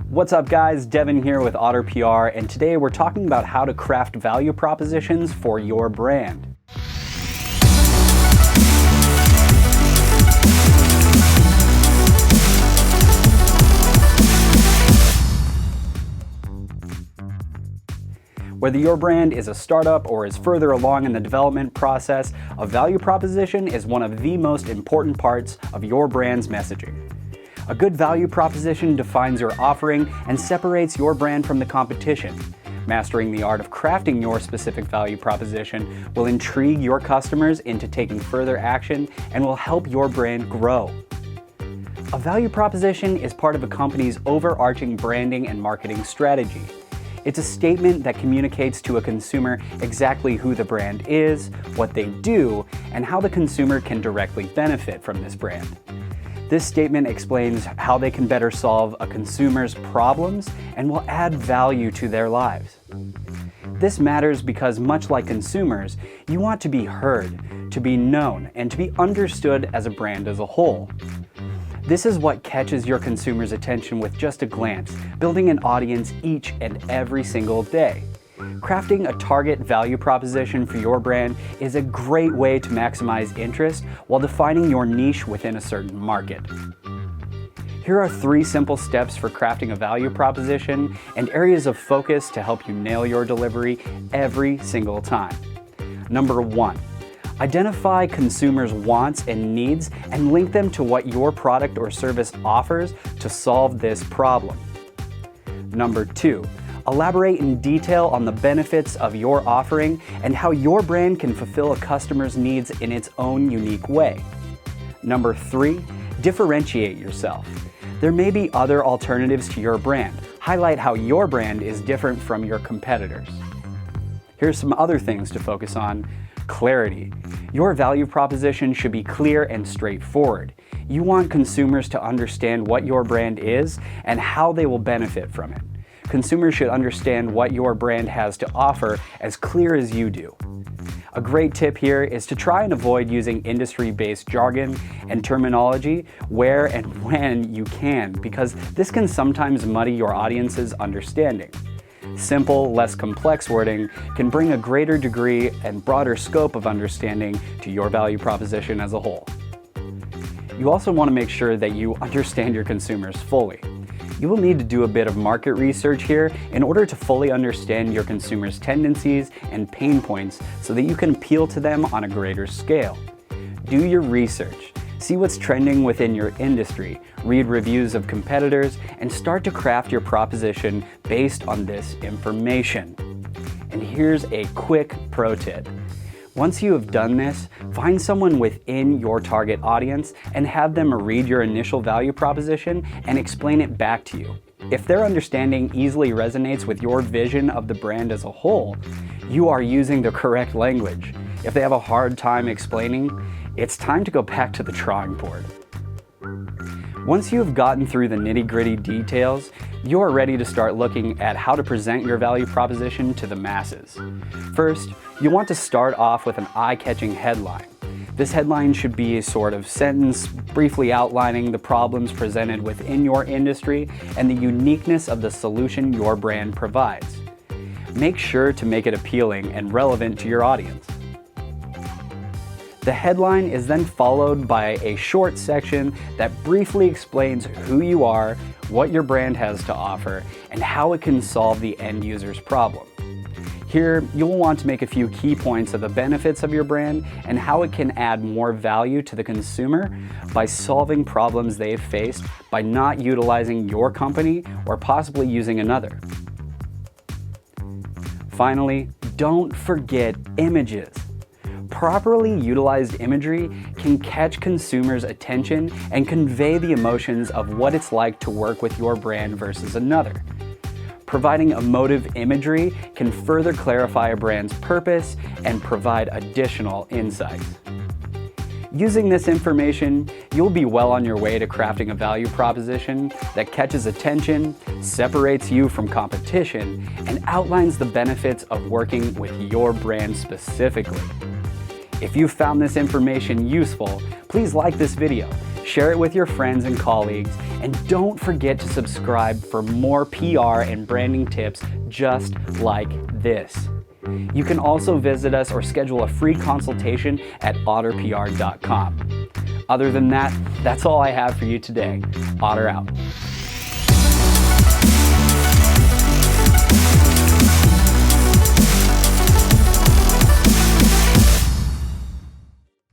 What's up guys, Devin here with Otterpr, and today we're talking about how to craft value propositions for your brand. Whether your brand is a startup or is further along in the development process, a value proposition is one of the most important parts of your brand's messaging. A good value proposition defines your offering and separates your brand from the competition. Mastering the art of crafting your specific value proposition will intrigue your customers into taking further action and will help your brand grow. A value proposition is part of a company's overarching branding and marketing strategy. It's a statement that communicates to a consumer exactly who the brand is, what they do, and how the consumer can directly benefit from this brand. This statement explains how they can better solve a consumer's problems and will add value to their lives. This matters because, much like consumers, you want to be heard, to be known, and to be understood as a brand as a whole. This is what catches your consumer's attention with just a glance, building an audience each and every single day. Crafting a target value proposition for your brand is a great way to maximize interest while defining your niche within a certain market. Here are 3 simple steps for crafting a value proposition and areas of focus to help you nail your delivery every single time. Number 1. Identify consumers' wants and needs and link them to what your product or service offers to solve this problem. Number 2. Elaborate in detail on the benefits of your offering and how your brand can fulfill a customer's needs in its own unique way. Number 3. Differentiate yourself. There may be other alternatives to your brand. Highlight how your brand is different from your competitors. Here's some other things to focus on. Clarity. Your value proposition should be clear and straightforward. You want consumers to understand what your brand is and how they will benefit from it. Consumers should understand what your brand has to offer as clear as you do. A great tip here is to try and avoid using industry-based jargon and terminology where and when you can, because this can sometimes muddy your audience's understanding. Simple, less complex wording can bring a greater degree and broader scope of understanding to your value proposition as a whole. You also want to make sure that you understand your consumers fully. You will need to do a bit of market research here in order to fully understand your consumers' tendencies and pain points so that you can appeal to them on a greater scale. Do your research. See what's trending within your industry, read reviews of competitors, and start to craft your proposition based on this information. And here's a quick pro tip. Once you have done this, find someone within your target audience and have them read your initial value proposition and explain it back to you. If their understanding easily resonates with your vision of the brand as a whole, you are using the correct language. If they have a hard time explaining, it's time to go back to the drawing board. Once you've gotten through the nitty-gritty details, you're ready to start looking at how to present your value proposition to the masses. First, you want to start off with an eye-catching headline. This headline should be a sort of sentence briefly outlining the problems presented within your industry and the uniqueness of the solution your brand provides. Make sure to make it appealing and relevant to your audience. The headline is then followed by a short section that briefly explains who you are, what your brand has to offer, and how it can solve the end user's problem. Here, you'll want to make a few key points of the benefits of your brand and how it can add more value to the consumer by solving problems they've faced by not utilizing your company or possibly using another. Finally, don't forget images. Properly utilized imagery can catch consumers' attention and convey the emotions of what it's like to work with your brand versus another. Providing emotive imagery can further clarify a brand's purpose and provide additional insights. Using this information, you'll be well on your way to crafting a value proposition that catches attention, separates you from competition, and outlines the benefits of working with your brand specifically. If you found this information useful, please like this video, Share it with your friends and colleagues, and don't forget to subscribe for more PR and branding tips just like this. You can also visit us or schedule a free consultation at otterpr.com. Other than that, that's all I have for you today. Otter out.